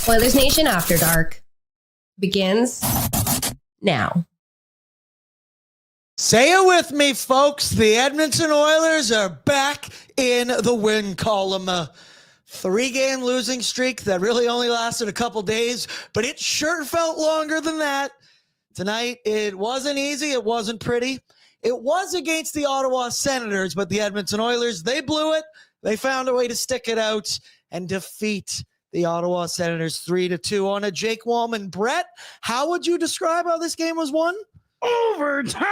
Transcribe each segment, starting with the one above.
Oilers Nation After Dark begins now. Say it with me, folks. The Edmonton Oilers are back in the win column. A 3-game losing streak that really only lasted a couple days, but it sure felt longer than that. Tonight, it wasn't easy. It wasn't pretty. It was against the Ottawa Senators, but the Edmonton Oilers, they blew it. They found a way to stick it out and defeat the Ottawa Senators 3-2 on a Jake Wallman. Brett, how would you describe how this game was won? Overtime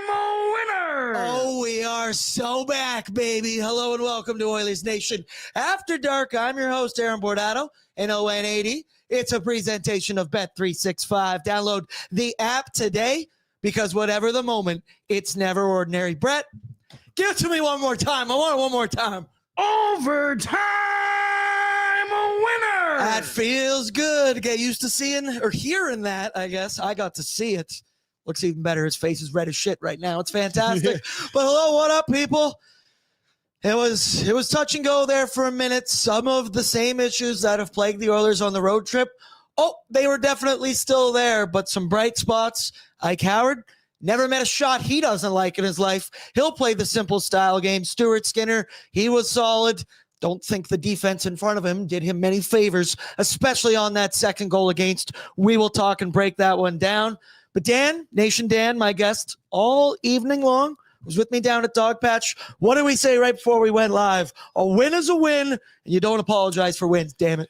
winner! Oh, we are so back, baby. Hello and welcome to Oilers Nation After Dark. I'm your host, Aaron Bordato, and ON80. It's a presentation of Bet365. Download the app today because whatever the moment, it's never ordinary. Brett, give it to me one more time. I want it one more time. Overtime winner! That feels good. Get used to seeing or hearing that, I guess. I got to see it. Looks even better. His face is red as shit right now. It's fantastic. But hello, what up, people? It was touch and go there for a minute. Some of the same issues that have plagued the Oilers on the road trip. Oh, they were definitely still there, but some bright spots. Ike Howard never met a shot he doesn't like in his life. He'll play the simple style game. Stuart Skinner, he was solid. Don't think the defense in front of him did him many favors, especially on that second goal against. We will talk and break that one down. But Dan, Nation Dan, my guest all evening long, was with me down at Dog Patch. What did we say right before we went live? A win is a win, and you don't apologize for wins, damn it.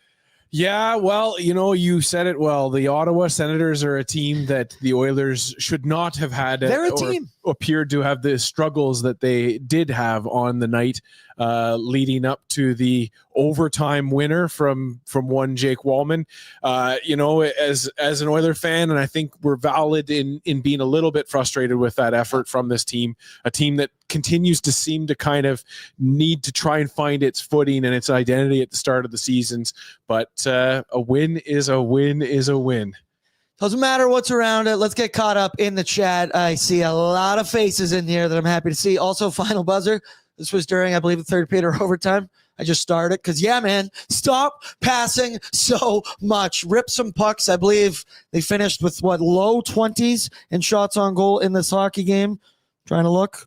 Yeah, well, you said it well. The Ottawa Senators are a team that the Oilers should not have had. They're a team. Appeared to have the struggles that they did have on the night leading up to the overtime winner from one Jake Wallman. As an Oiler fan, and I think we're valid in being a little bit frustrated with that effort from this team, a team that continues to seem to kind of need to try and find its footing and its identity at the start of the seasons. But a win is a win is a win. Doesn't matter what's around it. Let's get caught up in the chat. I see a lot of faces in here that I'm happy to see. Also, final buzzer. This was during, I believe, the third period or overtime. I just started because, yeah, man, stop passing so much. Rip some pucks. I believe they finished with, low 20s in shots on goal in this hockey game. Trying to look.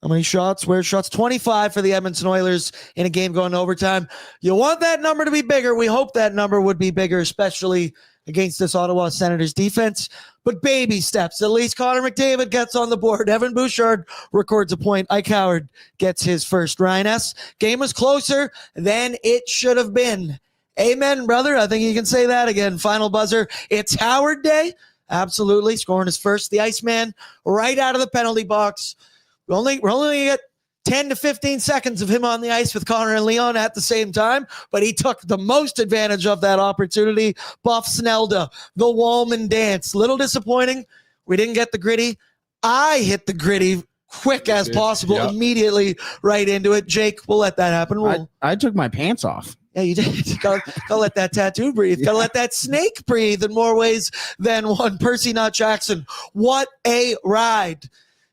How many shots? Where's shots? 25 for the Edmonton Oilers in a game going to overtime. You want that number to be bigger. We hope that number would be bigger, especially against this Ottawa Senators defense. But baby steps. At least Connor McDavid gets on the board. Evan Bouchard records a point. Ike Howard gets his first. Ryan S. Game was closer than it should have been. Amen, brother. I think you can say that again. Final buzzer. It's Howard Day. Absolutely. Scoring his first. The Iceman right out of the penalty box. We're only going to get 10 to 15 seconds of him on the ice with Connor and Leon at the same time, but he took the most advantage of that opportunity. Buff Snelda, the Wallman dance. Little disappointing. We didn't get the gritty. I hit the gritty quick as possible, immediately right into it. Jake, we'll let that happen. I took my pants off. Yeah, you did. Gotta let that tattoo breathe. Gotta let that snake breathe in more ways than one. Percy Not Jackson. What a ride.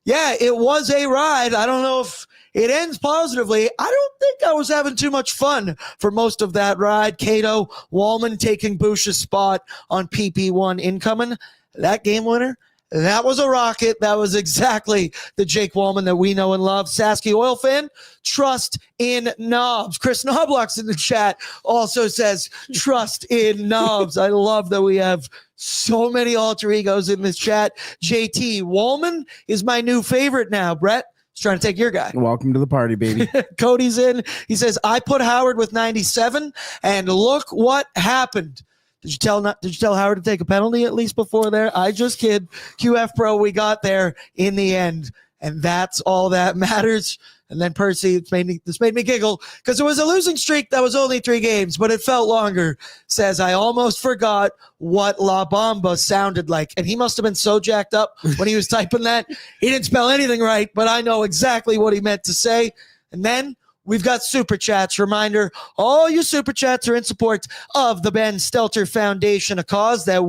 Yeah, it was a ride. I don't know if it ends positively. I don't think I was having too much fun for most of that ride. Cato, Wallman taking Bush's spot on PP1 incoming. That game winner, that was a rocket. That was exactly the Jake Wallman that we know and love. Sasky Oil fan, trust in knobs. Chris Knobloch's in the chat also says, trust in knobs. I love that we have so many alter egos in this chat. JT, Wallman is my new favorite now. Brett, he's trying to take your guy. Welcome to the party, baby. Cody's in. He says, I put Howard with 97, and look what happened. Did you tell Howard to take a penalty at least before there? I just kid. QF Pro, we got there in the end, and that's all that matters. And then Percy, this made me giggle because it was a losing streak that was only 3 games, but it felt longer. Says, I almost forgot what La Bamba sounded like. And he must have been so jacked up when he was typing that. He didn't spell anything right, but I know exactly what he meant to say. And then we've got Super Chats. Reminder, all you Super Chats are in support of the Ben Stelter Foundation, a cause that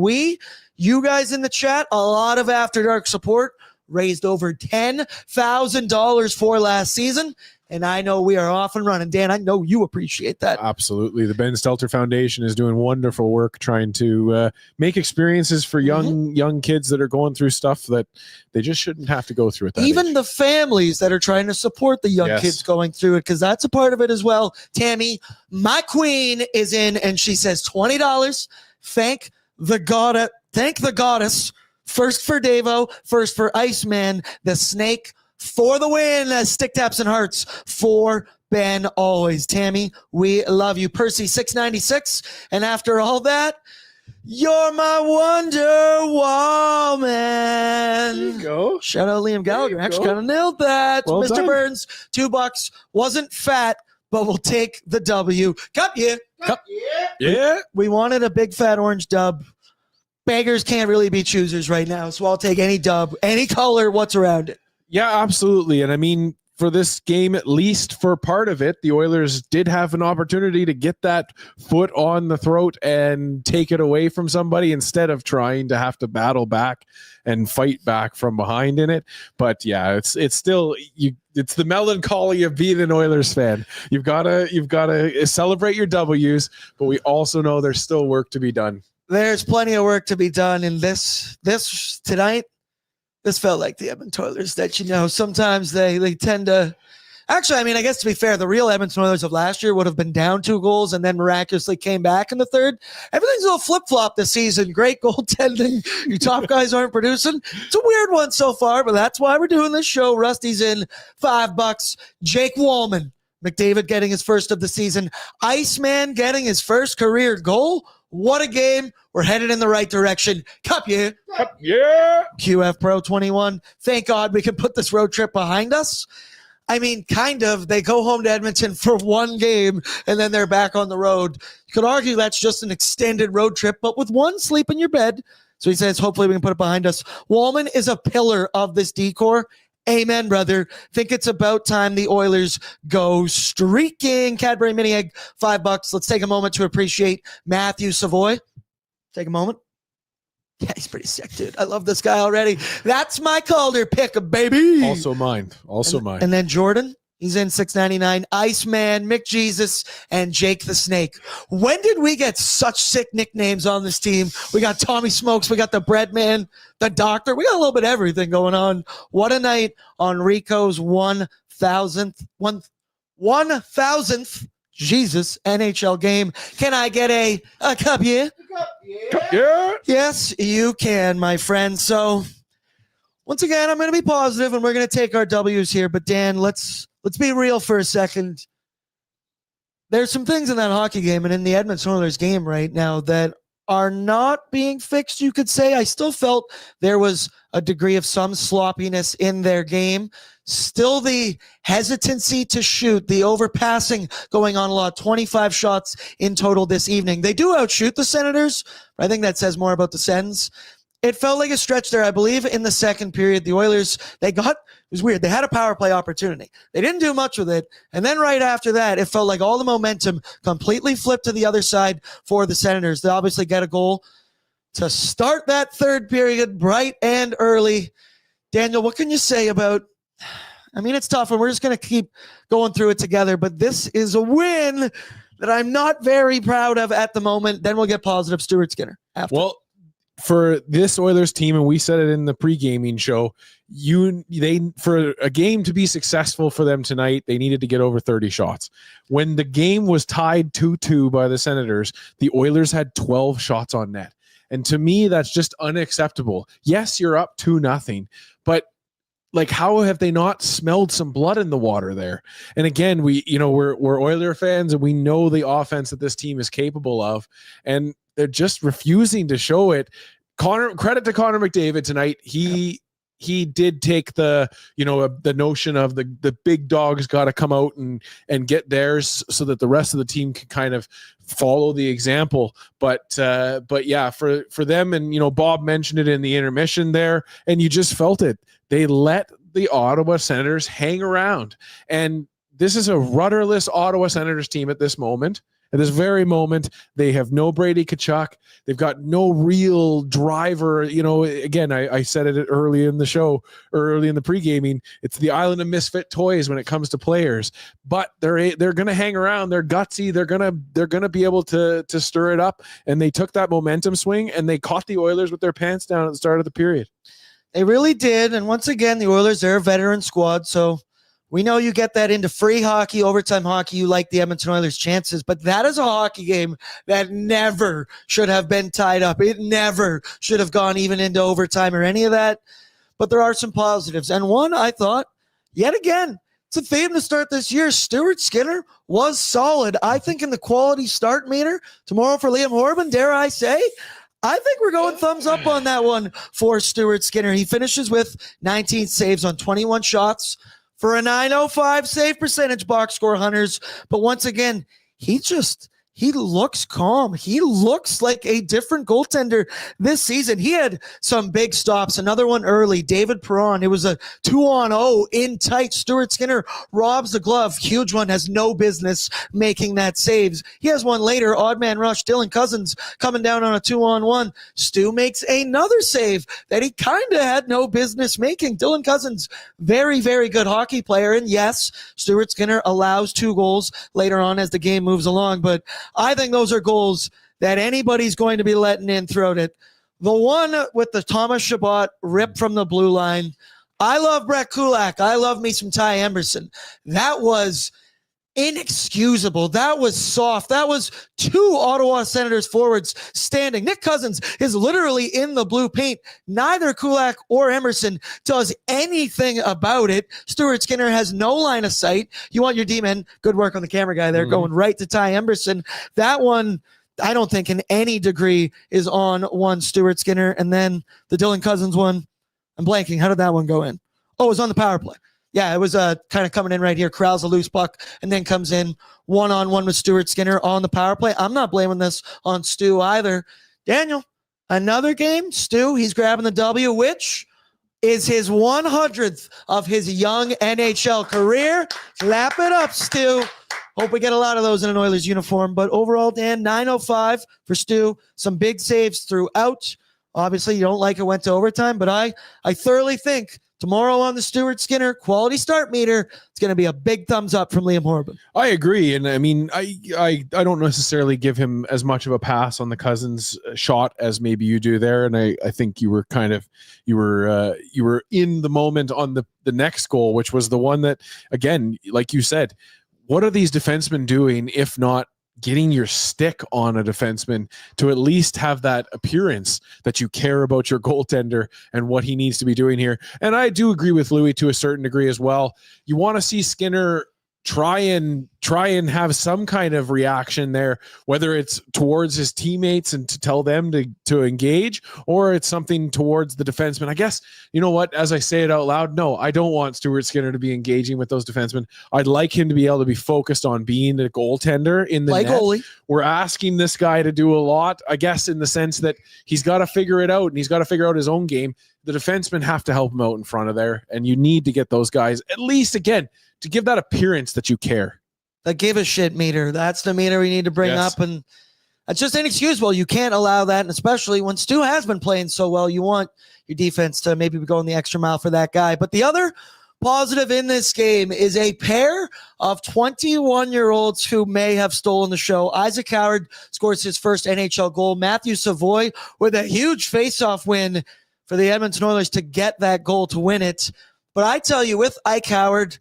you guys in the chat, a lot of After Dark support, raised over $10,000 for last season. and I know we are off and running. Dan, I know you appreciate that. Absolutely. The Ben Stelter Foundation is doing wonderful work trying to make experiences for young kids that are going through stuff that they just shouldn't have to go through at that Even age. the families that are trying to support the young kids going through it, because that's a part of it as well. Tammy, my queen, is in, and she says $20. Thank the goddess. First for Davo, first for Iceman, the snake for the win. Stick taps and hearts for Ben always. Tammy, we love you. Percy, $6.96. And after all that, you're my Wonder Woman. There you go. Shout out Liam Gallagher. Actually kind of nailed that. Well Mr. done. Burns, $2. Wasn't fat, but we'll take the W. Cup yeah. Yeah. We wanted a big fat orange dub. Beggars can't really be choosers right now, so I'll take any dub, any color, what's around it. Yeah, absolutely. And I mean, for this game, at least for part of it, the Oilers did have an opportunity to get that foot on the throat and take it away from somebody instead of trying to have to battle back and fight back from behind in it. But yeah, it's still it's the melancholy of being an Oilers fan. You've got to celebrate your W's, but we also know there's still work to be done. There's plenty of work to be done in this tonight. This felt like the Edmonton Oilers that, sometimes they tend to. Actually, I mean, I guess to be fair, the real Edmonton Oilers of last year would have been down 2 goals and then miraculously came back in the third. Everything's a little flip-flop this season. Great goaltending. Your top guys aren't producing. It's a weird one so far, but that's why we're doing this show. Rusty's in, $5. Jake Wallman. McDavid getting his first of the season. Iceman getting his first career goal. What a game. We're headed in the right direction. Cup yeah. Cup yeah. QF Pro 21. Thank God we can put this road trip behind us. I mean, kind of. They go home to Edmonton for 1 game, and then they're back on the road. You could argue that's just an extended road trip, but with 1 sleep in your bed. So he says, hopefully we can put it behind us. Wallman is a pillar of this decor. Amen, brother. Think it's about time the Oilers go streaking. Cadbury Mini Egg, $5. Let's take a moment to appreciate Matthew Savoy. Take a moment. Yeah, he's pretty sick, dude. I love this guy already. That's my Calder pick, baby. Also mine. Mine. And then Jordan, he's in $6.99. Iceman, McJesus, and Jake the Snake. When did we get such sick nicknames on this team? We got Tommy Smokes. We got the Bread Man, the Doctor. We got a little bit of everything going on. What a night on Rico's 1,000th Jesus NHL game. Can I get a cup here? Yeah. Yes, you can, my friend. So once again, I'm going to be positive and we're going to take our W's here. But Dan, let's be real for a second. There's some things in that hockey game and in the Edmonton Oilers game right now that are not being fixed, you could say. I still felt there was a degree of some sloppiness in their game. Still the hesitancy to shoot, the overpassing going on a lot. 25 shots in total this evening. They do outshoot the Senators, but I think that says more about the Sens. It felt like a stretch there. I believe in the second period, the Oilers, it was weird. They had a power play opportunity. They didn't do much with it. And then right after that, it felt like all the momentum completely flipped to the other side for the Senators. They obviously get a goal to start that third period bright and early. Daniel, what can you say about, I mean, it's tough and we're just going to keep going through it together, but this is a win that I'm not very proud of at the moment. Then we'll get positive Stuart Skinner after. Well, for this Oilers team, and we said it in the pre-gaming show, for a game to be successful for them tonight, they needed to get over 30 shots. When the game was tied 2-2 by the Senators, the Oilers had 12 shots on net. And to me, that's just unacceptable. Yes, you're up 2-0, but like, how have they not smelled some blood in the water there? And again, we're Oiler fans and we know the offense that this team is capable of, and they're just refusing to show it. Credit to Connor McDavid tonight. He did take the notion of the big dogs got to come out and get theirs so that the rest of the team can kind of follow the example. But yeah, for them, and Bob mentioned it in the intermission there, and you just felt it. They let the Ottawa Senators hang around, and this is a rudderless Ottawa Senators team at this moment. At this very moment, they have no Brady Tkachuk. They've got no real driver. Again, I said it early in the show, early in the pre-gaming. It's the island of misfit toys when it comes to players. But they're going to hang around. They're gutsy. They're going to be able to stir it up. And they took that momentum swing and they caught the Oilers with their pants down at the start of the period. They really did. And once again, the Oilers, they're a veteran squad, so we know you get that into free hockey, overtime hockey. You like the Edmonton Oilers' chances, but that is a hockey game that never should have been tied up. It never should have gone even into overtime or any of that. But there are some positives. And one, I thought, yet again, it's a theme to start this year. Stuart Skinner was solid. I think in the quality start meter tomorrow for Liam Horban, dare I say, I think we're going thumbs up on that one for Stuart Skinner. He finishes with 19 saves on 21 shots, for a .905 save percentage, box score hunters. But once again, he looks calm. He looks like a different goaltender this season. He had some big stops. Another one early, David Perron. It was a 2-on-0 in tight. Stuart Skinner robs the glove. Huge one, has no business making that saves. He has one later, odd man rush. Dylan Cousins coming down on a 2-on-1. Stu makes another save that he kind of had no business making. Dylan Cousins, very, very good hockey player. And yes, Stuart Skinner allows 2 goals later on as the game moves along. But I think those are goals that anybody's going to be letting in throughout it. The one with the Thomas Chabot rip from the blue line. I love Brett Kulak. I love me some Ty Emberson. That was inexcusable. That was soft. That was 2 Ottawa Senators forwards standing. Nick Cousins is literally in the blue paint. Neither Kulak or Emerson does anything about it. Stuart Skinner has no line of sight. You want your D-man, good work on the camera guy there, going right to Ty Emberson. That one, I don't think in any degree is on one Stuart Skinner. And then the Dylan Cousins one, I'm blanking. How did that one go in? Oh, it was on the power play. Yeah, it was kind of coming in right here, corrals a loose puck, and then comes in one-on-one with Stuart Skinner on the power play. I'm not blaming this on Stu either. Daniel, another game. Stu, he's grabbing the W, which is his 100th of his young NHL career. Clap it up, Stu. Hope we get a lot of those in an Oilers uniform. But overall, Dan, .905 for Stu. Some big saves throughout. Obviously, you don't like it went to overtime, but I thoroughly think tomorrow on the Stuart Skinner quality start meter, it's going to be a big thumbs up from Liam Horban. I agree. And I mean, I don't necessarily give him as much of a pass on the Cousins shot as maybe you do there. And I think you were in the moment on the next goal, which was the one that, again, like you said, what are these defensemen doing if not getting your stick on a defenseman to at least have that appearance that you care about your goaltender and what he needs to be doing here. And I do agree with Louis to a certain degree as well. You want to see Skinner try and have some kind of reaction there, whether it's towards his teammates and to tell them to engage, or it's something towards the defenseman. I guess, you know what, as I say it out loud, no, I don't want Stuart Skinner to be engaging with those defensemen. I'd like him to be able to be focused on being a goaltender in the net. Goalie. We're asking this guy to do a lot, I guess, in the sense that he's got to figure it out and he's got to figure out his own game. The defensemen have to help him out in front of there, and you need to get those guys, at least, again, to give that appearance that you care. The give a shit meter. That's the meter we need to bring up. And that's just inexcusable. You can't allow that. And especially when Stu has been playing so well, you want your defense to maybe be going the extra mile for that guy. But the other positive in this game is a pair of 21-year-olds who may have stolen the show. Isaac Howard scores his first NHL goal. Matthew Savoy with a huge face-off win for the Edmonton Oilers to get that goal to win it. But I tell you, with Ike Howard,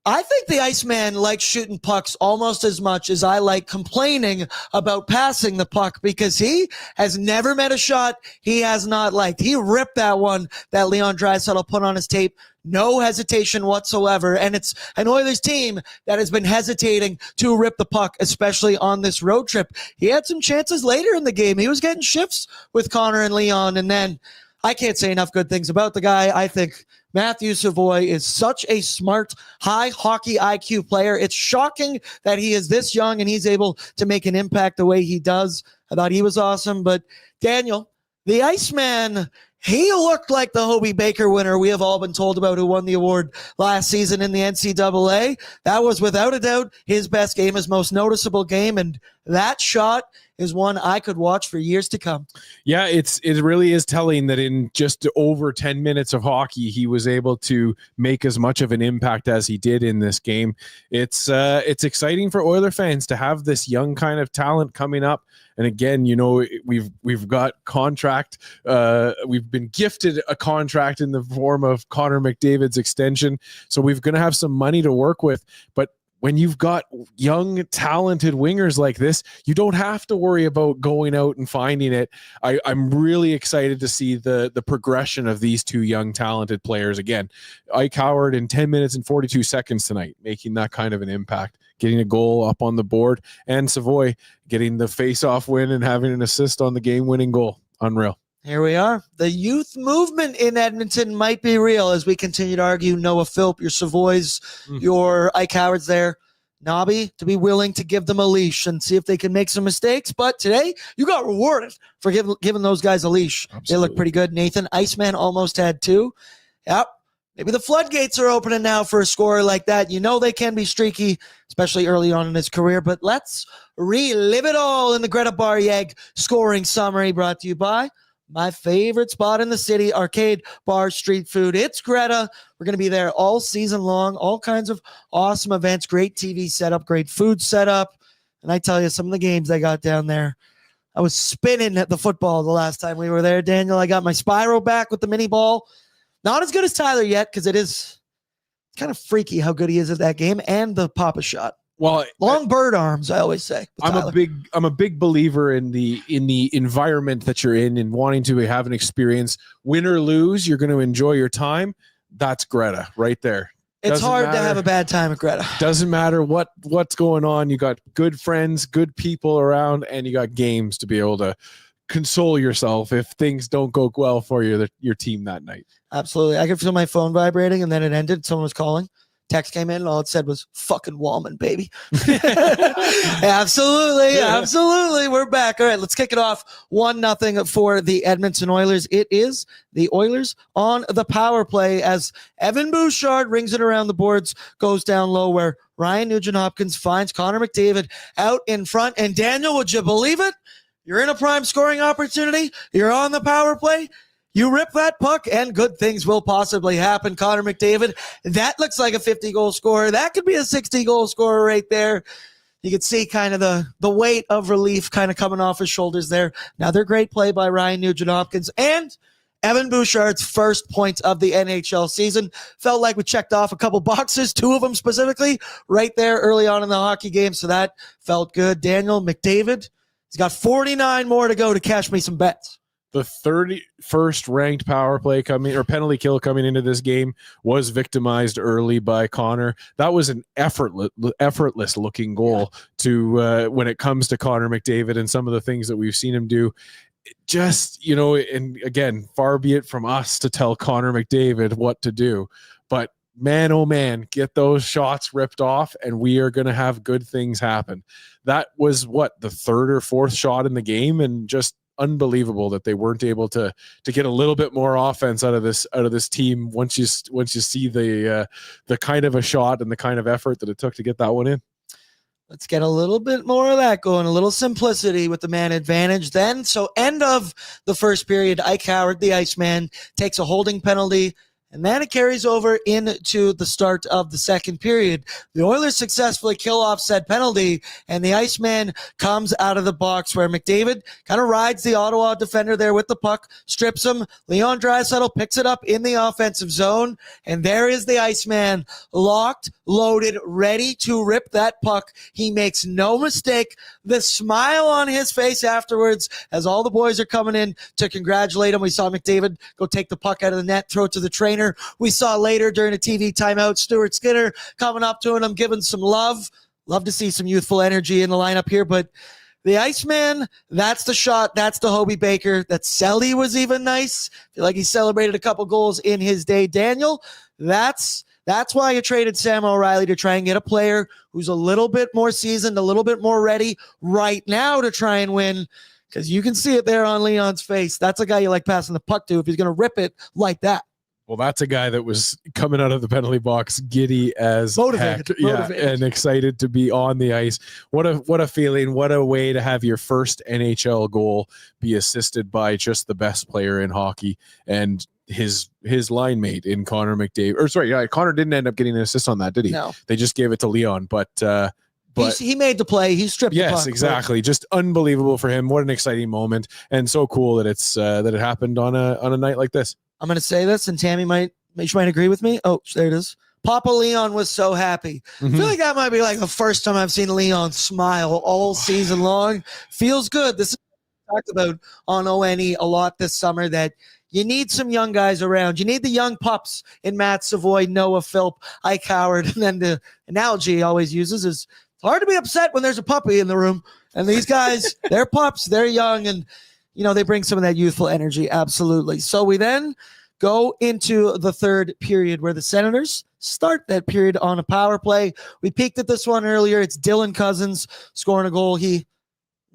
I think the Iceman likes shooting pucks almost as much as I like complaining about passing the puck, because he has never met a shot he has not liked. He ripped that one that Leon Draisaitl put on his tape. No hesitation whatsoever. And it's an Oilers team that has been hesitating to rip the puck, especially on this road trip. He had some chances later in the game. He was getting shifts with Connor and Leon. And then I can't say enough good things about the guy. I think Matthew Savoy is such a smart, high hockey IQ player. It's shocking that he is this young and he's able to make an impact the way he does. I thought he was awesome. But Daniel, the Iceman He looked like the Hobie Baker winner we have all been told about, who won the award last season in the NCAA. That was without a doubt his best game, his most noticeable game, and that shot is one I could watch for years to come. Yeah, it really is telling that in just over 10 minutes of hockey, he was able to make as much of an impact as he did in this game. It's exciting for Oiler fans to have this young kind of talent coming up. And again, we've got contract. We've been gifted a contract in the form of Connor McDavid's extension. So we're going to have some money to work with. But when you've got young, talented wingers like this, you don't have to worry about going out and finding it. I'm really excited to see the progression of these two young, talented players. Again, Ike Howard in 10 minutes and 42 seconds tonight, making that kind of an impact, getting a goal up on the board, and Savoy getting the face-off win and having an assist on the game-winning goal. Unreal. Here we are. The youth movement in Edmonton might be real as we continue to argue Noah Philp, your Savoys, your Ike Howards there. Nobby to be willing to give them a leash and see if they can make some mistakes. But today, you got rewarded for giving those guys a leash. Absolutely. They look pretty good. Nathan Iceman almost had 2. Yep. Maybe the floodgates are opening now for a scorer like that. You know they can be streaky, especially early on in his career. But let's relive it all in the Greta Baryeg scoring summary, brought to you by my favorite spot in the city, Arcade Bar Street Food. It's Greta. We're going to be there all season long. All kinds of awesome events, great TV setup, great food setup. And I tell you, some of the games I got down there, I was spinning at the football the last time we were there, Daniel. I got my spiral back with the mini ball. Not as good as Tyler yet, because it's kind of freaky how good he is at that game, and the Papa shot. Well, long bird arms, I always say. I'm a big believer in the environment that you're in and wanting to have an experience. Win or lose, you're going to enjoy your time. That's Greta right there. It's hard to have a bad time at Greta. Doesn't matter what's going on. You got good friends, good people around, and you got games to be able to console yourself if things don't go well for your team that night. Absolutely. I could feel my phone vibrating, and then it ended. Someone was calling. Text came in, and all it said was "fucking Wallman, baby." Absolutely. We're back. All right, let's kick it off. 1-0 for the Edmonton Oilers. It is the Oilers on the power play as Evan Bouchard rings it around the boards, goes down low where Ryan Nugent-Hopkins finds Connor McDavid out in front. And Daniel, would you believe it? You're in a prime scoring opportunity. You're on the power play. You rip that puck, and good things will possibly happen. Connor McDavid, that looks like a 50-goal scorer. That could be a 60-goal scorer right there. You could see kind of the weight of relief kind of coming off his shoulders there. Another great play by Ryan Nugent-Hopkins. And Evan Bouchard's first point of the NHL season. Felt like we checked off a couple boxes, 2 of them specifically, right there early on in the hockey game. So that felt good. Daniel McDavid, he's got 49 more to go to cash me some bets. The 31st ranked power play penalty kill coming into this game was victimized early by Connor. That was an effortless looking goal to when it comes to Connor McDavid and some of the things that we've seen him do. Just, and again, far be it from us to tell Connor McDavid what to do, but man, oh man, get those shots ripped off and we are going to have good things happen. That was the 3rd or 4th shot in the game, and just unbelievable that they weren't able to get a little bit more offense out of this team once you see the kind of a shot and the kind of effort that it took to get that one in. Let's get a little bit more of that going, a little simplicity with the man advantage then. So end of the first period, Ike Howard, the Iceman, takes a holding penalty. And then it carries over into the start of the second period. The Oilers successfully kill off said penalty, and the Iceman comes out of the box where McDavid kind of rides the Ottawa defender there with the puck, strips him. Leon Draisaitl picks it up in the offensive zone, and there is the Iceman, locked, loaded, ready to rip that puck. He makes no mistake. The smile on his face afterwards as all the boys are coming in to congratulate him. We saw McDavid go take the puck out of the net, throw it to the trainer. We saw later during a TV timeout, Stuart Skinner coming up to him, giving some love. Love to see some youthful energy in the lineup here, but the Iceman, that's the shot. That's the Hobie Baker. That Selly was even nice. Feel like he celebrated a couple goals in his day. Daniel, that's why you traded Sam O'Reilly, to try and get a player who's a little bit more seasoned, a little bit more ready right now to try and win. because you can see it there on Leon's face. That's a guy you like passing the puck to if he's going to rip it like that. Well, that's a guy that was coming out of the penalty box giddy as Motivated. heck. Yeah, and excited to be on the ice. What a feeling. What a way to have your first NHL goal be assisted by just the best player in hockey and his line mate in Connor McDavid. Or sorry, yeah, Connor didn't end up getting an assist on that, did he? No. They just gave it to Leon, but he made the play. He stripped the puck. Yes, exactly. Just unbelievable for him. What an exciting moment, and so cool that it's that it happened on a night like this. I'm going to say this, and Tammy might agree with me. Oh, there it is. Papa Leon was so happy. I feel like that might be like the first time I've seen Leon smile all season long. Feels good. This is what we talked about on ONE a lot this summer, that you need some young guys around. You need the young pups in Matt Savoy, Noah Philp, Ike Howard. And then the analogy he always uses is it's hard to be upset when there's a puppy in the room. And these guys, they're pups, they're young, and they bring some of that youthful energy. Absolutely. So we then go into the third period where the Senators start that period on a power play. We peeked at this one earlier. It's Dylan Cousins scoring a goal.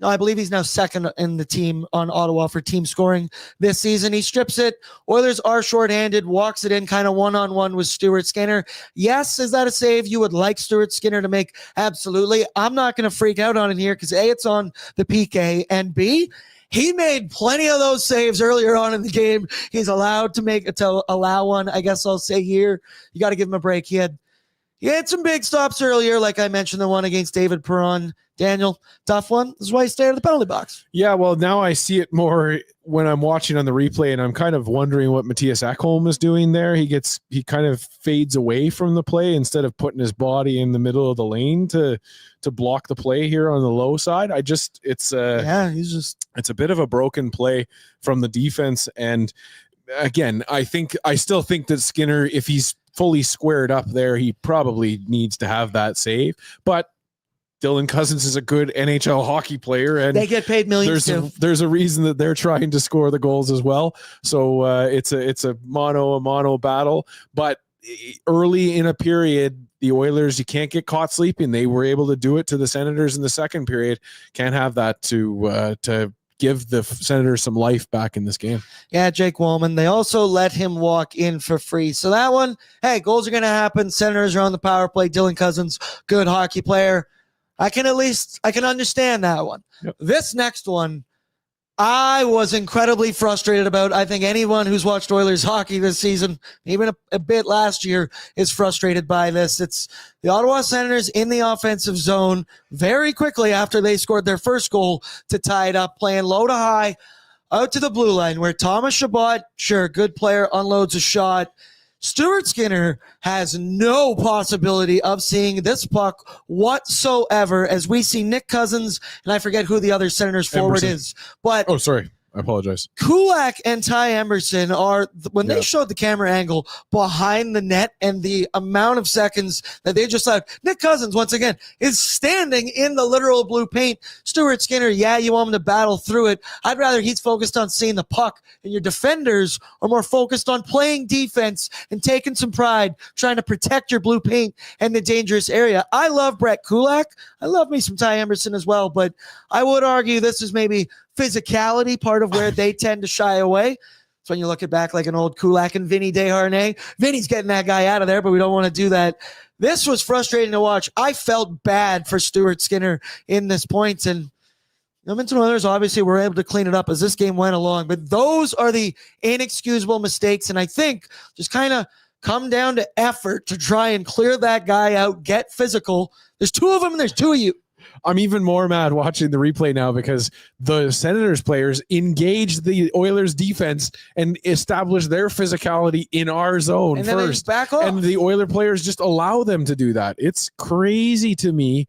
I believe he's now second in the team on Ottawa for team scoring this season. He strips it. Oilers are shorthanded, walks it in kind of one-on-one with Stuart Skinner. Yes, is that a save you would like Stuart Skinner to make? Absolutely. I'm not going to freak out on it here because A, it's on the PK, and B, he made plenty of those saves earlier on in the game. He's allowed to allow one. I guess I'll say here, you got to give him a break. He had some big stops earlier, like I mentioned, the one against David Perron. Daniel, tough one. This is why he stayed in the penalty box. Yeah, well, now I see it more when I'm watching on the replay, and I'm kind of wondering what Matthias Ekholm is doing there. He kind of fades away from the play instead of putting his body in the middle of the lane to block the play here on the low side. It's a bit of a broken play from the defense. And again, I still think that Skinner, if he's fully squared up there, he probably needs to have that save. But Dylan Cousins is a good NHL hockey player, and they get paid millions too. There's a reason that they're trying to score the goals as well. So it's a mono battle. But early in a period, the Oilers, you can't get caught sleeping. They were able to do it to the Senators in the second period. Can't have that to give the Senators some life back in this game. Yeah, Jake Wallman. They also let him walk in for free. So that one, hey, goals are going to happen. Senators are on the power play. Dylan Cousins, good hockey player. I can understand that one. Yep. This next one, I was incredibly frustrated about. I think anyone who's watched Oilers hockey this season, even a bit last year, is frustrated by this. It's the Ottawa Senators in the offensive zone very quickly after they scored their first goal to tie it up, playing low to high out to the blue line where Thomas Chabot, sure, good player, unloads a shot. Stuart Skinner has no possibility of seeing this puck whatsoever as we see Nick Cousins, and I forget who the other Senators forward is. But oh, sorry. I apologize. Kulak and Ty Emerson are, when they showed the camera angle behind the net and the amount of seconds that they just left, Nick Cousins, once again, is standing in the literal blue paint. Stuart Skinner, yeah, you want him to battle through it. I'd rather he's focused on seeing the puck, and your defenders are more focused on playing defense and taking some pride, trying to protect your blue paint and the dangerous area. I love Brett Kulak. I love me some Ty Emerson as well, but I would argue this is maybe physicality, part of where they tend to shy away. So when you look at back like an old Kulak and Vinny Desharnais, Vinny's getting that guy out of there, but we don't want to do that. This was frustrating to watch. I felt bad for Stuart Skinner in this point, and Edmonton Oilers obviously were able to clean it up as this game went along, but those are the inexcusable mistakes, and I think just kind of come down to effort to try and clear that guy out, get physical. There's two of them and there's two of you. I'm even more mad watching the replay now because the Senators players engaged the Oilers defense and established their physicality in our zone and then first. Back off. And the Oiler players just allow them to do that. It's crazy to me.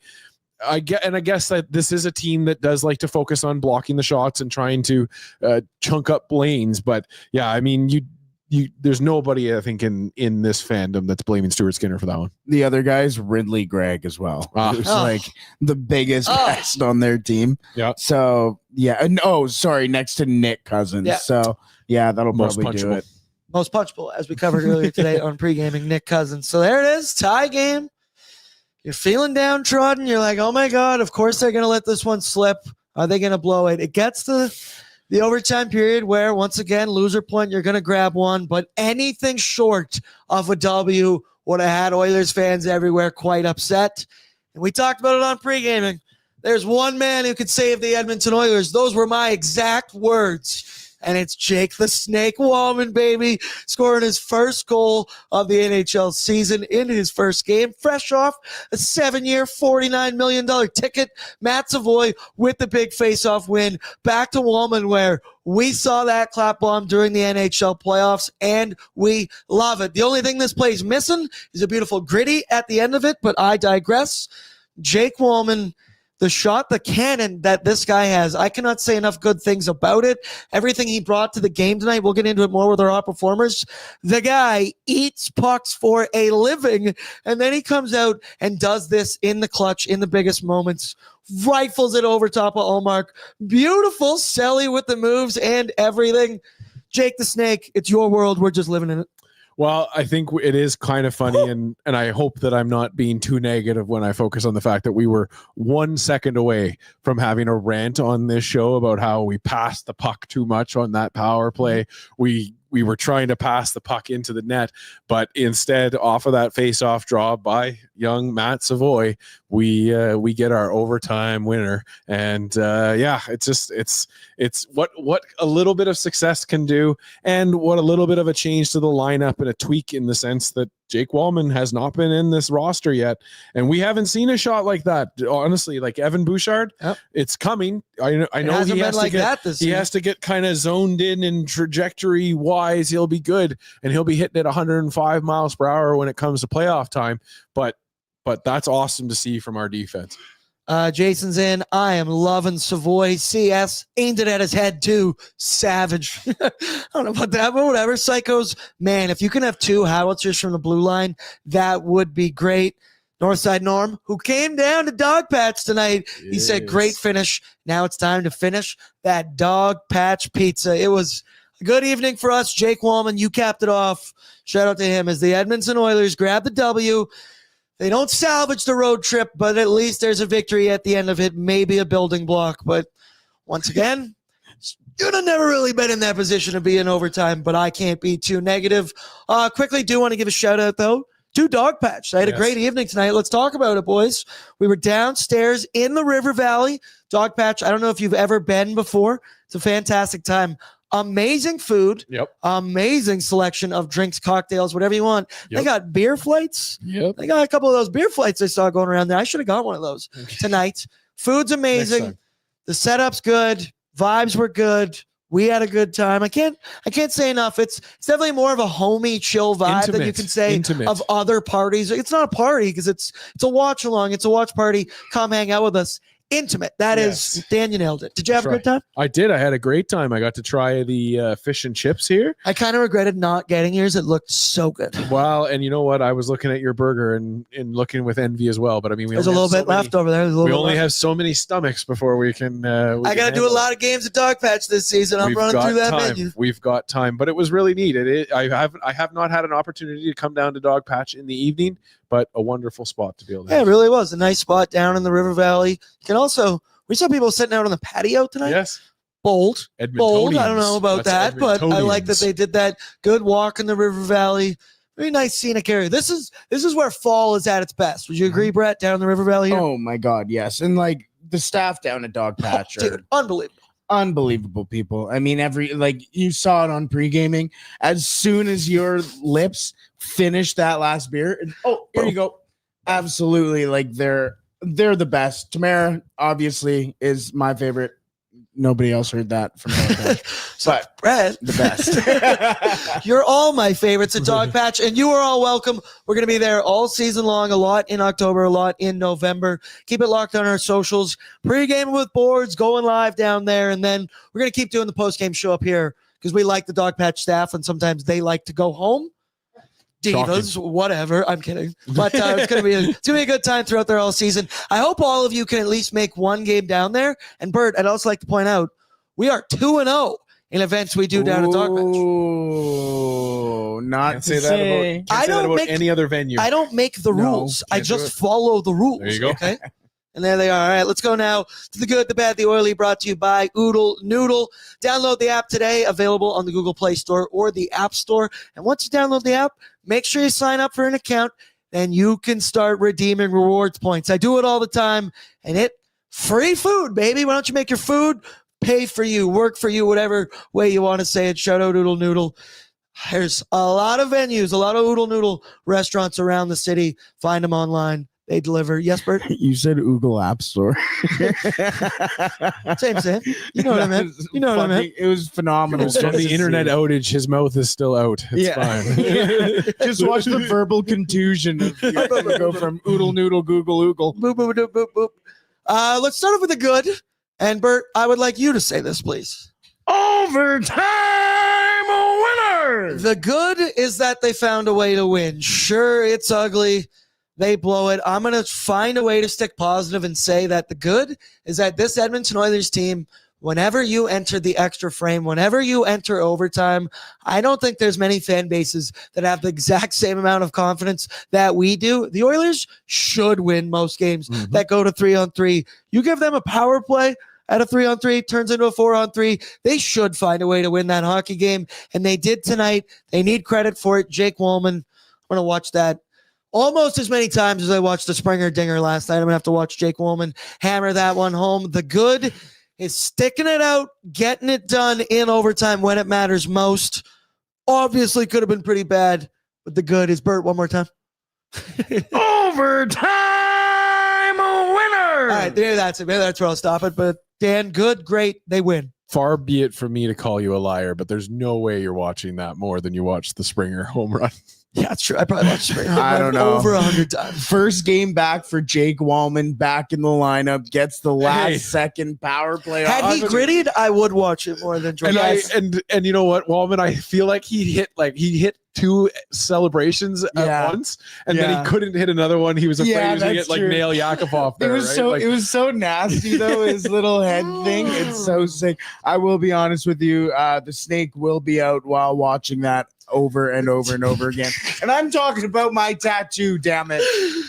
I guess that this is a team that does like to focus on blocking the shots and trying to chunk up lanes. But yeah, I mean, there's nobody I think in this fandom that's blaming Stuart Skinner for that one. The other guy's Ridley Gregg as well. Who's like the biggest pest on their team. Yeah. So yeah. Next to Nick Cousins. Yeah. So yeah, that'll probably do it. Most punchable, as we covered earlier today on Pre-Gaming, Nick Cousins. So there it is, tie game. You're feeling downtrodden. You're like, oh my God, of course they're going to let this one slip. Are they going to blow it? It gets to the overtime period where, once again, loser point, you're going to grab one. But anything short of a W would have had Oilers fans everywhere quite upset. And we talked about it on pre-gaming. There's one man who could save the Edmonton Oilers. Those were my exact words. And it's Jake the Snake Wallman, baby, scoring his first goal of the NHL season in his first game, fresh off a 7-year, $49 million ticket. Matt Savoy with the big face-off win. Back to Wallman, where we saw that clap bomb during the NHL playoffs, and we love it. The only thing this play's missing is a beautiful gritty at the end of it, but I digress. Jake Wallman, the shot, the cannon that this guy has, I cannot say enough good things about it. Everything he brought to the game tonight, we'll get into it more with our hot performers. The guy eats pucks for a living, and then he comes out and does this in the clutch, in the biggest moments. Rifles it over top of Ullmark. Beautiful Selly with the moves and everything. Jake the Snake, it's your world. We're just living in it. Well, I think it is kind of funny, and I hope that I'm not being too negative when I focus on the fact that we were 1 second away from having a rant on this show about how we passed the puck too much on that power play. We were trying to pass the puck into the net, but instead, off of that face-off draw by young Matt Savoy, we get our overtime winner. And it's what a little bit of success can do, and what a little bit of a change to the lineup and a tweak in the sense that Jake Wallman has not been in this roster yet, and we haven't seen a shot like that. Honestly, like Evan Bouchard, It's coming. I know he has to get kind of zoned in and trajectory wise. He'll be good, and he'll be hitting at 105 miles per hour when it comes to playoff time. But that's awesome to see from our defense. Jason's in. I am loving Savoy. CS aimed it at his head too. Savage. I don't know about that, but whatever. Psychos, man, if you can have two howitzers from the blue line, that would be great. Northside Norm, who came down to Dog Patch tonight. Yes. He said, great finish. Now it's time to finish that Dog Patch pizza. It was a good evening for us. Jake Wallman, you capped it off. Shout out to him as the Edmonton Oilers grab the W. They don't salvage the road trip, but at least there's a victory at the end of it. Maybe a building block. But once again, you'd have never really been in that position to be in overtime, but I can't be too negative. Quickly do want to give a shout out, though, to Dog Patch. I had a great evening tonight. Let's talk about it, boys. We were downstairs in the River Valley. Dog Patch, I don't know if you've ever been before. It's a fantastic time. Amazing food. Yep. Amazing selection of drinks, cocktails, whatever you want. Yep. They got beer flights. Yep. They got a couple of those beer flights I saw going around there. I should have got one of those tonight. Food's amazing. The setup's good. Vibes were good. We had a good time. I can't say enough. It's definitely more of a homey, chill vibe than you can say of other parties. It's not a party because it's a watch along. It's a watch party. Come hang out with us. Intimate. That is, Dan, you nailed it. Did you have a good time? I did. I had a great time. I got to try the fish and chips here. I kind of regretted not getting yours. It looked so good. Well, and you know what? I was looking at your burger and looking with envy as well. But I mean, there's a little bit left over there. We only have so many stomachs before we can. I got to do a lot of games at Dog Patch this season. I'm running through that menu. We've got time, but it was really neat. I have not had an opportunity to come down to Dog Patch in the evening, but a wonderful spot to be able to. Yeah, it really was a nice spot down in the River Valley. You can also. We saw people sitting out on the patio tonight. Yes. Bold. I don't know about that, but I like that they did that. Good walk in the River Valley. Very nice scenic area. This is where fall is at its best. Would you agree, Brett, down in the River Valley here? Oh, my God, yes. And, like, the staff down at Dog Patch are unbelievable people. I mean, you saw it on pre-gaming. As soon as your lips finish that last beer, here you go. Absolutely, like, they're the best. Tamara, obviously, is my favorite. Nobody else heard that from Dog Patch. But Brett, the best. You're all my favorites at Dog Patch, and you are all welcome. We're going to be there all season long, a lot in October, a lot in November. Keep it locked on our socials. Pre-game with Boards, going live down there, and then we're going to keep doing the post-game show up here because we like the Dog Patch staff, and sometimes they like to go home. Divas, shocking. Whatever. I'm kidding. But it's gonna be a good time throughout there all season. I hope all of you can at least make one game down there. And Bert, I'd also like to point out we are 2-0 in events we do down at Dog Patch. Oh, not say that about any other venue. I don't make the rules. I just follow the rules. There you go. Okay. And there they are. All right, let's go now to the good, the bad, the oily, brought to you by Oodle Noodle. Download the app today, available on the Google Play Store or the App Store. And once you download the app, make sure you sign up for an account, and you can start redeeming rewards points. I do it all the time, and free food, baby. Why don't you make your food pay for you, work for you, whatever way you want to say it. Shout out Oodle Noodle. There's a lot of venues, a lot of Oodle Noodle restaurants around the city. Find them online. They deliver. Yes, Bert? You said Google App Store. Same. You know what I meant. You know what I meant. It was phenomenal. From the internet outage, his mouth is still out. It's fine. Just watch the verbal contusion of go from Oodle Noodle, Google Oogle. Boop, boop, boop, boop, boop. Let's start off with the good. And Bert, I would like you to say this, please. Overtime winner. The good is that they found a way to win. Sure, it's ugly. They blow it. I'm going to find a way to stick positive and say that the good is that this Edmonton Oilers team, whenever you enter the extra frame, whenever you enter overtime, I don't think there's many fan bases that have the exact same amount of confidence that we do. The Oilers should win most games that go to 3-on-3. You give them a power play at a 3-on-3, turns into a 4-on-3. They should find a way to win that hockey game, and they did tonight. They need credit for it. Jake Wallman, I'm going to watch that almost as many times as I watched the Springer Dinger last night. I'm going to have to watch Jake Wallman hammer that one home. The good is sticking it out, getting it done in overtime when it matters most. Obviously could have been pretty bad, but the good is, Bert, one more time. Overtime winner. All right, there, that's it. Maybe that's where I'll stop it. But Dan, good, great, they win. Far be it from me to call you a liar, but there's no way you're watching that more than you watched the Springer home run. Yeah, it's true. I probably watched Springer home I run don't know. over 100 times. First game back for Jake Wallman, back in the lineup, gets the last second power play. Had he gritted, I would watch it more than Jordan. And you know what, Wallman, I feel like he hit two celebrations at once, and then he couldn't hit another one. He was afraid he was gonna get Nail Yakupov there. It was so nasty though, his little head thing. It's so sick. I will be honest with you, the snake will be out while watching that over and over and over again. And I'm talking about my tattoo, damn it.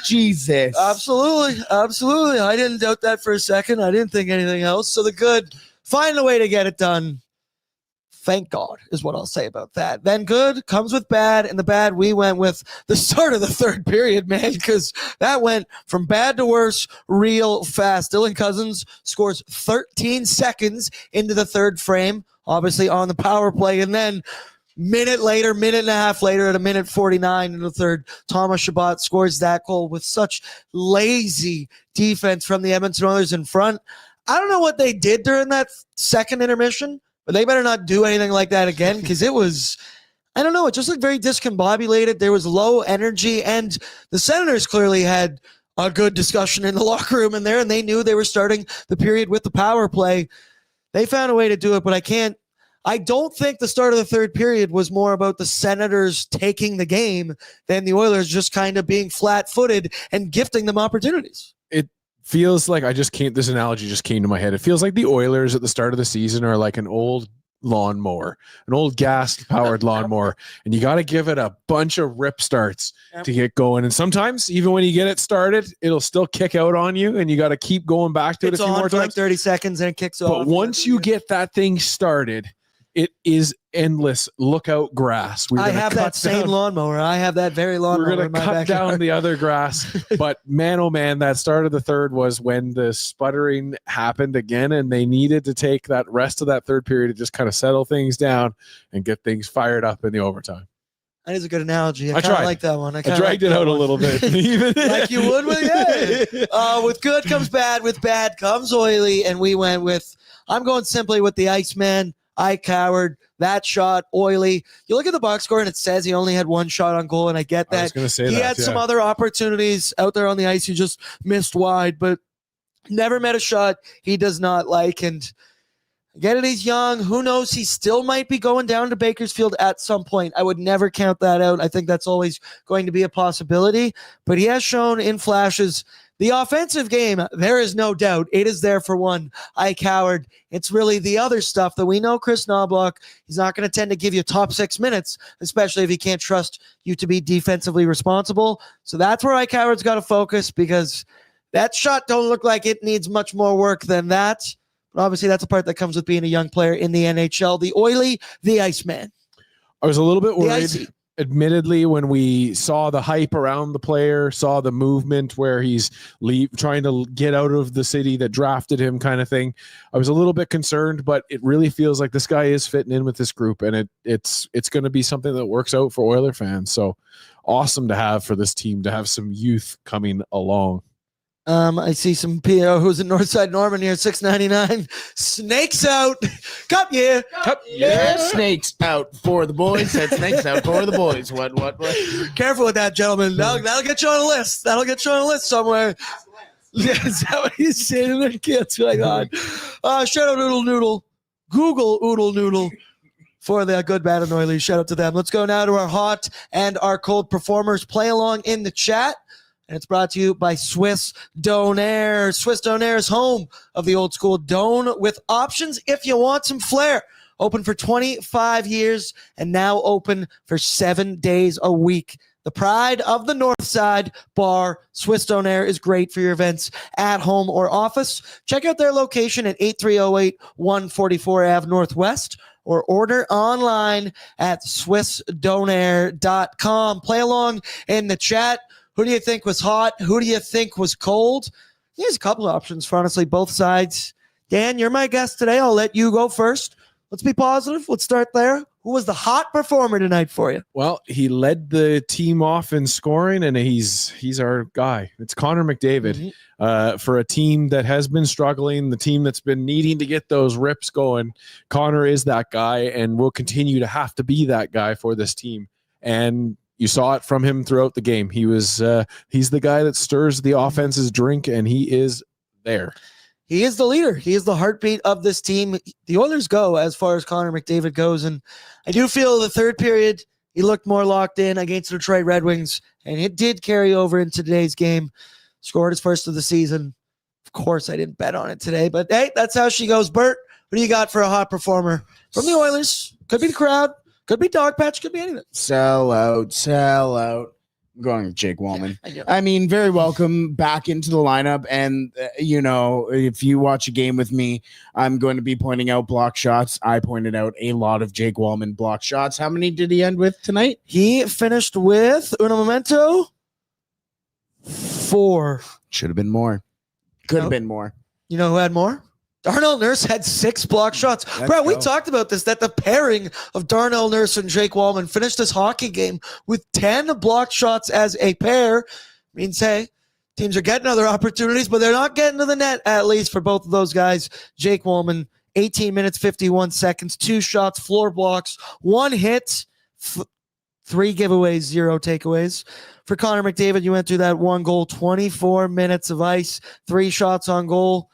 Jesus. Absolutely. I didn't doubt that for a second. I didn't think anything else. So the good, find a way to get it done. Thank God is what I'll say about that. Then good comes with bad, and the bad, we went with the start of the third period, man, because that went from bad to worse real fast. Dylan Cousins scores 13 seconds into the third frame, obviously on the power play, and then minute and a half later at a minute 49 in the third, Thomas Chabot scores that goal with such lazy defense from the Edmonton Oilers in front. I don't know what they did during that second intermission, but they better not do anything like that again, because it was, I don't know, it just looked very discombobulated. There was low energy, and the Senators clearly had a good discussion in the locker room in there, and they knew they were starting the period with the power play. They found a way to do it, but I don't think the start of the third period was more about the Senators taking the game than the Oilers just kind of being flat-footed and gifting them opportunities. It feels like this analogy just came to my head. It feels like the Oilers at the start of the season are like an old lawnmower, an old gas-powered lawnmower, and you got to give it a bunch of rip starts to get going. And sometimes, even when you get it started, it'll still kick out on you, and you got to keep going back to it a few more times. Like 30 seconds, and it kicks off. But once you get that thing started, it is endless lookout grass. I have that same lawnmower. I have that very lawnmower. We're going to cut down the other grass. But man, oh man, that start of the third was when the sputtering happened again, and they needed to take that rest of that third period to just kind of settle things down and get things fired up in the overtime. That is a good analogy. I tried. like that one. I dragged it out a little bit. Like you would with with good comes bad, with bad comes oily, and we went with, I'm going simply with the Iceman. I cowered. That shot, oily. You look at the box score, and it says he only had one shot on goal, and I get that. I was going to say he had some other opportunities out there on the ice. He just missed wide, but never met a shot he does not like. And get it, he's young. Who knows? He still might be going down to Bakersfield at some point. I would never count that out. I think that's always going to be a possibility. But he has shown in flashes the offensive game, there is no doubt. It is there for one. I cowered. It's really the other stuff that we know Chris Knobloch, he's not going to tend to give you top 6 minutes, especially if he can't trust you to be defensively responsible. So that's where I coward's got to focus, because That shot don't look like it needs much more work than that. But obviously, that's a part that comes with being a young player in the NHL. The Oily, the Iceman. I was a little bit worried, admittedly, when we saw the hype around the player, saw the movement where he's trying to get out of the city that drafted him kind of thing. I was a little bit concerned, but it really feels like this guy is fitting in with this group, and it's going to be something that works out for Oiler fans. So awesome to have for this team to have some youth coming along. I see some PO who's in Northside Norman here, $6.99. Snakes out. Cup year. Yeah, snakes out for the boys. Said snakes out for the boys. What? Careful with that, gentlemen. That'll get you on a list. That'll get you on a list somewhere. Yeah, is that what he's saying to their kids? My God. Shout out Oodle Noodle. Google Oodle Noodle for the good, bad, and oily. Shout out to them. Let's go now to our hot and our cold performers. Play along in the chat. And it's brought to you by Swiss Donair. Swiss Donair is home of the old school Don with options if you want some flair. Open for 25 years and now open for 7 days a week. The pride of the North Side bar, Swiss Donair, is great for your events at home or office. Check out their location at 8308 144 Ave Northwest or order online at swissdonair.com. Play along in the chat. Who do you think was hot? Who do you think was cold? There's a couple of options for honestly both sides. Dan, you're my guest today. I'll let you go first. Let's be positive. Let's start there. Who was the hot performer tonight for you? Well, he led the team off in scoring, and he's our guy. It's Connor McDavid. For a team that has been struggling, the team that's been needing to get those rips going, Connor is that guy and will continue to have to be that guy for this team. And you saw it from him throughout the game. He's the guy that stirs the offense's drink, and he is there. He is the leader. He is the heartbeat of this team. The Oilers go as far as Connor McDavid goes, and I do feel the third period, he looked more locked in against the Detroit Red Wings, and it did carry over into today's game. Scored his first of the season. Of course, I didn't bet on it today, but hey, that's how she goes. Bert, what do you got for a hot performer from the Oilers? Could be the crowd. Could be dog patch. Could be anything. Sell out. I'm going with Jake Wallman. Yeah, I mean, very welcome back into the lineup. And, if you watch a game with me, I'm going to be pointing out block shots. I pointed out a lot of Jake Wallman block shots. How many did he end with tonight? He finished with, uno momento, 4. Should have been more. Could have been more. You know who had more? Darnell Nurse had 6 block shots. Bro, we talked about this, that the pairing of Darnell Nurse and Jake Wallman finished this hockey game with 10 block shots as a pair. Means, hey, teams are getting other opportunities, but they're not getting to the net, at least for both of those guys. Jake Wallman, 18 minutes, 51 seconds, 2 shots, floor blocks, 1 hit, 3 giveaways, 0 takeaways. For Connor McDavid, you went through that 1 goal, 24 minutes of ice, 3 shots on goal.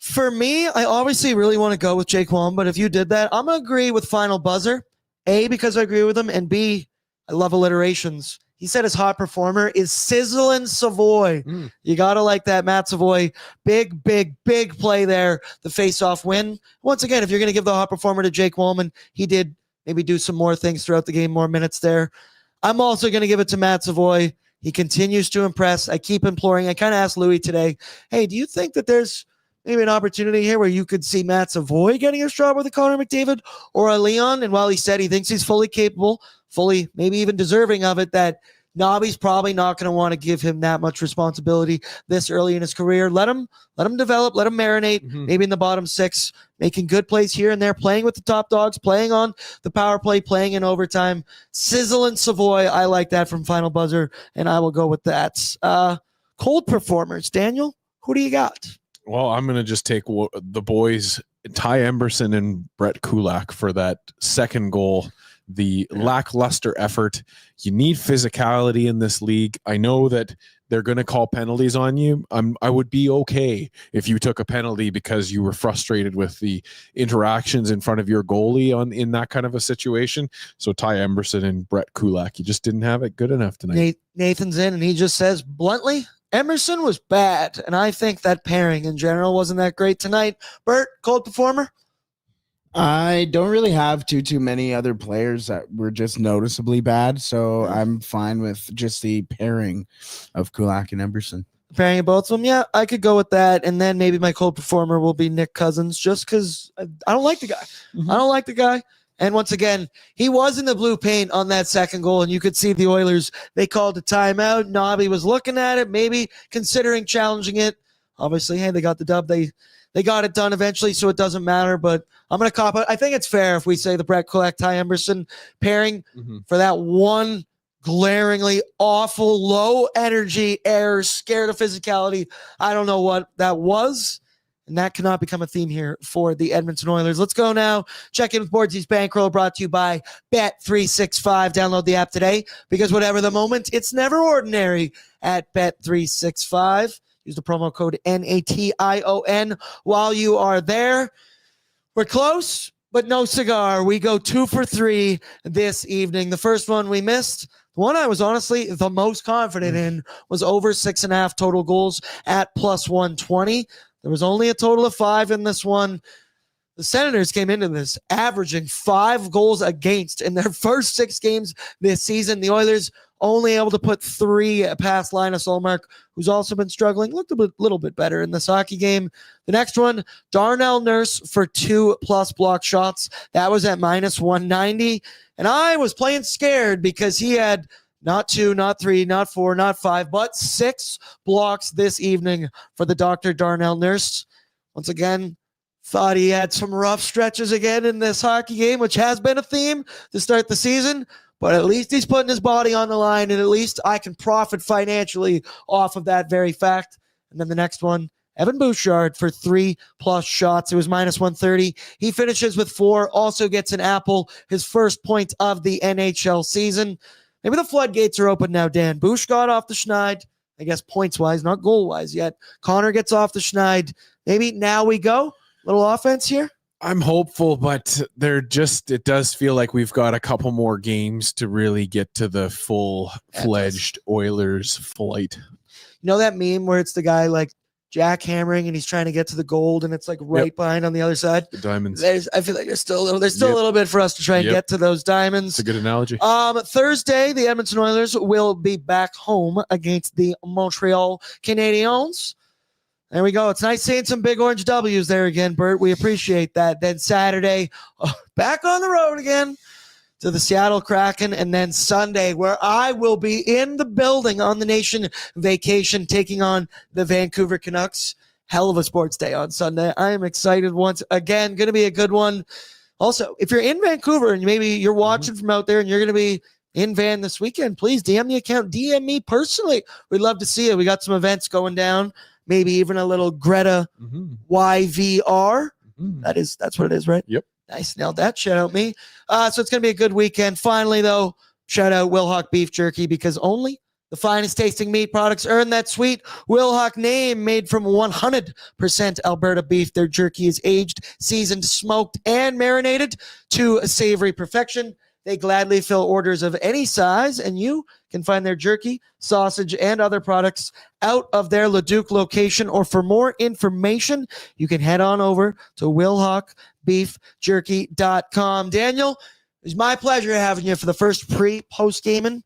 For me, I obviously really want to go with Jake Wallman, but if you did that, I'm going to agree with Final Buzzer. A, because I agree with him, and B, I love alliterations. He said his hot performer is Sizzlin' Savoy. You got to like that, Matt Savoy. Big play there, the face-off win. Once again, if you're going to give the hot performer to Jake Wallman, he did maybe do some more things throughout the game, more minutes there. I'm also going to give it to Matt Savoy. He continues to impress. I keep imploring. I kind of asked Louis today, hey, do you think that there's maybe an opportunity here where you could see Matt Savoy getting a job with a Connor McDavid or a Leon? And while he said he thinks he's fully capable, fully maybe even deserving of it, that Nobby's probably not going to want to give him that much responsibility this early in his career. Let him develop, let him marinate, maybe in the bottom 6, making good plays here and there, playing with the top dogs, playing on the power play, playing in overtime. Sizzlin' Savoy, I like that from Final Buzzer, and I will go with that. Cold performers, Daniel, who do you got? Well, I'm going to just take the boys, Ty Emberson and Brett Kulak, for that second goal. The lackluster effort. You need physicality in this league. I know that they're going to call penalties on you. I would be okay if you took a penalty because you were frustrated with the interactions in front of your goalie in that kind of a situation. So Ty Emberson and Brett Kulak, you just didn't have it good enough tonight. Nathan's in, and he just says bluntly, Emerson was bad, and I think that pairing in general wasn't that great tonight. Bert, cold performer? I don't really have too many other players that were just noticeably bad, so I'm fine with just the pairing of Kulak and Emberson. pairing of both of them, yeah, I could go with that. And then maybe my cold performer will be Nick Cousins, just because I don't like the guy. I don't like the guy. And once again, he was in the blue paint on that second goal, and you could see the Oilers, they called a timeout. Nobby was looking at it, maybe considering challenging it. Obviously, hey, they got the dub. They got it done eventually, so it doesn't matter. But I'm going to cop it. I think it's fair if we say the Brett Kulak, Ty Emberson pairing for that one glaringly awful, low energy error, scared of physicality. I don't know what that was. And that cannot become a theme here for the Edmonton Oilers. Let's go now. Check in with Bordzy's Bankroll, brought to you by Bet365. Download the app today, because whatever the moment, it's never ordinary at Bet365. Use the promo code NATION while you are there. We're close, but no cigar. We go 2 for 3 this evening. The first one we missed. The one I was honestly the most confident in was over 6.5 total goals at plus 120. There was only a total of 5 in this one. The Senators came into this averaging 5 goals against in their first 6 games this season. The Oilers only able to put 3 past Linus Ullmark, who's also been struggling. Looked a little bit better in this hockey game. The next one, Darnell Nurse for 2+ block shots. That was at minus 190. And I was playing scared because he had not 2, not 3, not 4, not 5, but 6 blocks this evening for the Dr. Darnell Nurse. Once again, thought he had some rough stretches again in this hockey game, which has been a theme to start the season. But at least he's putting his body on the line, and at least I can profit financially off of that very fact. And then the next one, Evan Bouchard for 3+ shots. It was minus 130. He finishes with 4, also gets an apple, his first point of the NHL season. Maybe the floodgates are open now, Dan. Bouch got off the schneid, I guess points-wise, not goal-wise yet. Connor gets off the schneid. Maybe now we go. Little offense here. I'm hopeful, but it does feel like we've got a couple more games to really get to the full-fledged Oilers flight. You know that meme where it's the guy like jackhammering and he's trying to get to the gold and it's like right behind on the other side? The diamonds. I feel like there's still a little bit for us to try and get to those diamonds. It's a good analogy. Thursday, the Edmonton Oilers will be back home against the Montreal Canadiens. There we go. It's nice seeing some big orange W's there again, Bert. We appreciate that. Then Saturday, back on the road again to the Seattle Kraken. And then Sunday, where I will be in the building on the nation vacation, taking on the Vancouver Canucks. Hell of a sports day on Sunday. I am excited once again. Going to be a good one. Also, if you're in Vancouver and maybe you're watching from out there and you're going to be in Van this weekend, please DM the account. DM me personally. We'd love to see you. We got some events going down. Maybe even a little Greta YVR. That's what it is, right? Yep. Nice. Nailed that. Shout out me. So it's going to be a good weekend. Finally, though, shout out Wilhauk Beef Jerky, because only the finest tasting meat products earn that sweet Wilhauk name, made from 100% Alberta beef. Their jerky is aged, seasoned, smoked, and marinated to a savory perfection. They gladly fill orders of any size, and you can find their jerky, sausage, and other products out of their Leduc location. Or for more information, you can head on over to WilhaukBeefJerky.com. Daniel, it was my pleasure having you for the first post gaming.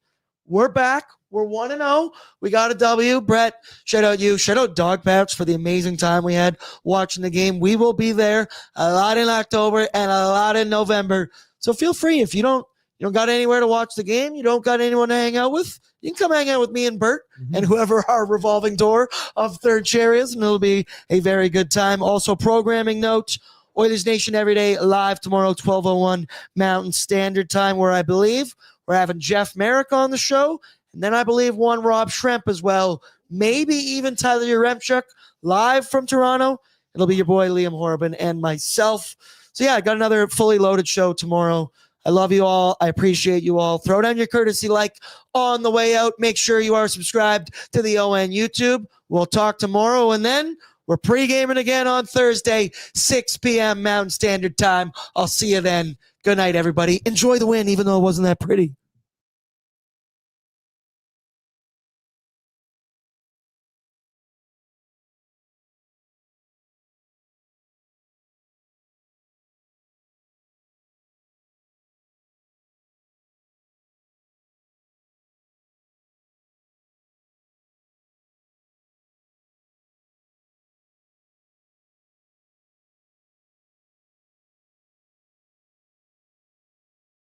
We're back. We're 1-0. We got a W. Brett, shout out you. Shout out Dog Pouch for the amazing time we had watching the game. We will be there a lot in October and a lot in November. So feel free, if you don't got anywhere to watch the game, you don't got anyone to hang out with, you can come hang out with me and Bert and whoever our revolving door of third chair is, and it'll be a very good time. Also, programming note, Oilers Nation every day live tomorrow, 12:01 Mountain Standard Time, where I believe we're having Jeff Merrick on the show, and then I believe one Rob Schremp as well, maybe even Tyler Yaremchuk live from Toronto. It'll be your boy Liam Horban and myself. So yeah, I got another fully loaded show tomorrow. I love you all. I appreciate you all. Throw down your courtesy like on the way out. Make sure you are subscribed to the ON YouTube. We'll talk tomorrow, and then we're pre-gaming again on Thursday, 6 p.m. Mountain Standard Time. I'll see you then. Good night, everybody. Enjoy the win, even though it wasn't that pretty.